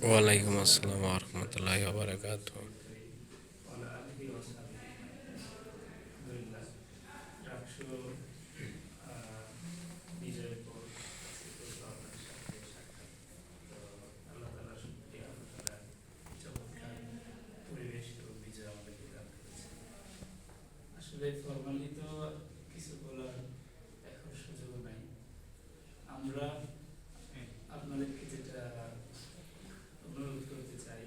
ওয়ালাইকুম আসসালাম রহমতুল্লাহি বারাকাত। আসলে ফরমালি তো কিছু বলার এখন সুযোগ নাই। আমরা আপনাদেরকে যেটা অনুরোধ করতে চাই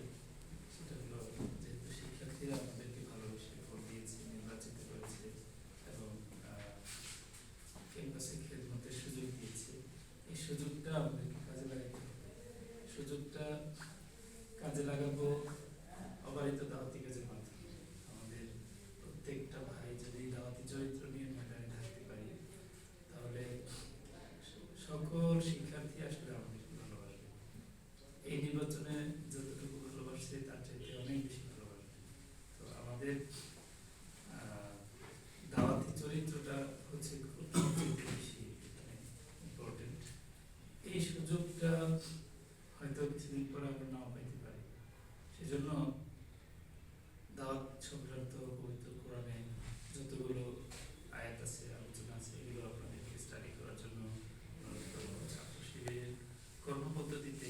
সেটা হলো, যেহেতু শিক্ষার্থীরা আমাদেরকে ভালোবেসে ভোট দিয়েছে, নির্বাচিত করেছে এবং ক্যাম্পাসে খেদমতের সুযোগ দিয়েছে, এই সুযোগটা আমাদেরকে কাজে লাগাতে হবে। সুযোগটা কাজে লাগাবো অবারিত দাওয়াতি কাজের মাধ্যমে। আমাদের প্রত্যেকটা ভাই যদি দাওয়াতি চরিত্র নিয়ে ময়দানে থাকতে পারি, তাহলে সকল শিক্ষার্থী আসলে আমাদেরকে ভালোবাসবে। এই নির্বাচনে যতটুকু ভালোবাসছে তার চাইতে অনেক বেশি ভালোবাসবে। তো আমাদের দাওয়াতি চরিত্রটা হচ্ছে খুব বেশি ইম্পর্টেন্ট। এই সুযোগটা হয়তো কিছুদিন পরে আমরা নাও পাইতে পারি। সেজন্য দাওয়াত সংক্রান্ত পবিত্র কোরআনে যতগুলো আয়াত আছে, আলোচনা আছে, এগুলো আপনাদেরকে স্টাডি করার জন্য অনুরোধ করবো। ছাত্র শিবিরের কর্মপদ্ধতিতে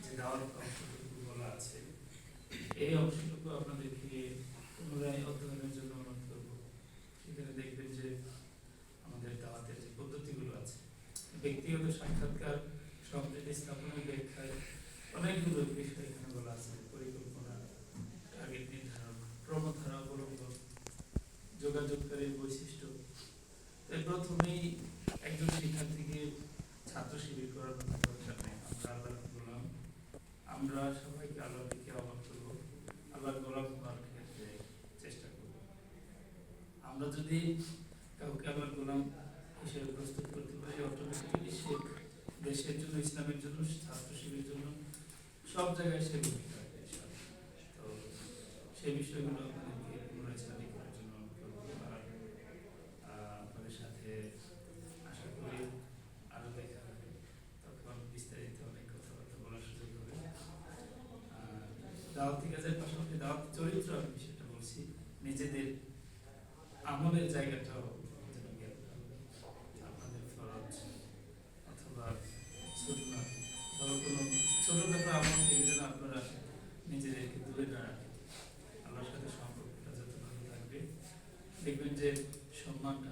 যে দাওয়াত অংশটুকু বলা আছে, এই অংশটুকু আপনাদেরকে পুনরায় অধ্যয়নের জন্য অনুরোধ করবো। সেখানে দেখবেন যে আমাদের দাওয়াতের যে পদ্ধতিগুলো আছে, ব্যক্তিগত সাক্ষাৎকার, সম্প্রীতি স্থাপনের ব্যাখ্যায় অনেকগুলো বিষয় এখানে বলা আছে। পরিকল্পনা, টার্গেট নির্ধারণ, ক্রমধারা অবলম্বন, যোগাযোগকারীর বৈশিষ্ট্য। তাই প্রথমেই একজন শিক্ষার্থীকে ছাত্র শিবির করার দরকার নেই। আমরা আল্লাহ গোলাম, আমরা সবাইকে আল্লাহর দিকে আহ্বান করবো, আল্লাহর গোলাম হওয়ার ক্ষেত্রে চেষ্টা করব। আমরা যদি কাউকে আল্লাহর গোলাম হিসেবে প্রস্তুত করতে পারি, অটোমেটিক্যালি সে দেশের জন্য, ইসলামের জন্য, ছাত্র শিবিরের জন্য সব জায়গায় সে ভূমিকা রাখে। তো সেই বিষয়গুলো আপনাদেরকে পুনরায় স্টাডি করার জন্য অনুরোধ করবো। আর আপনাদের সাথে আশা করি আরও দেখা হবে, তখন বিস্তারিত অনেক কথাবার্তা বলার সুযোগ হবে। দাওয়াতি কাজের পাশাপাশি দাওয়াতি চরিত্র, আমি বিষয়টা বলছি, নিজেদের আমলের জায়গাটাও যেন জ্ঞান হবে। আপনাদের ফরজ অথবা সুন্নাত অথবা কোনো ছোটখাটো আমল থেকে যেন আপনারা নিজেদেরকে দূরে না রাখেন। আল্লাহর সাথে সম্পর্কটা যত ভালো থাকবে, দেখবেন যে সম্মানটা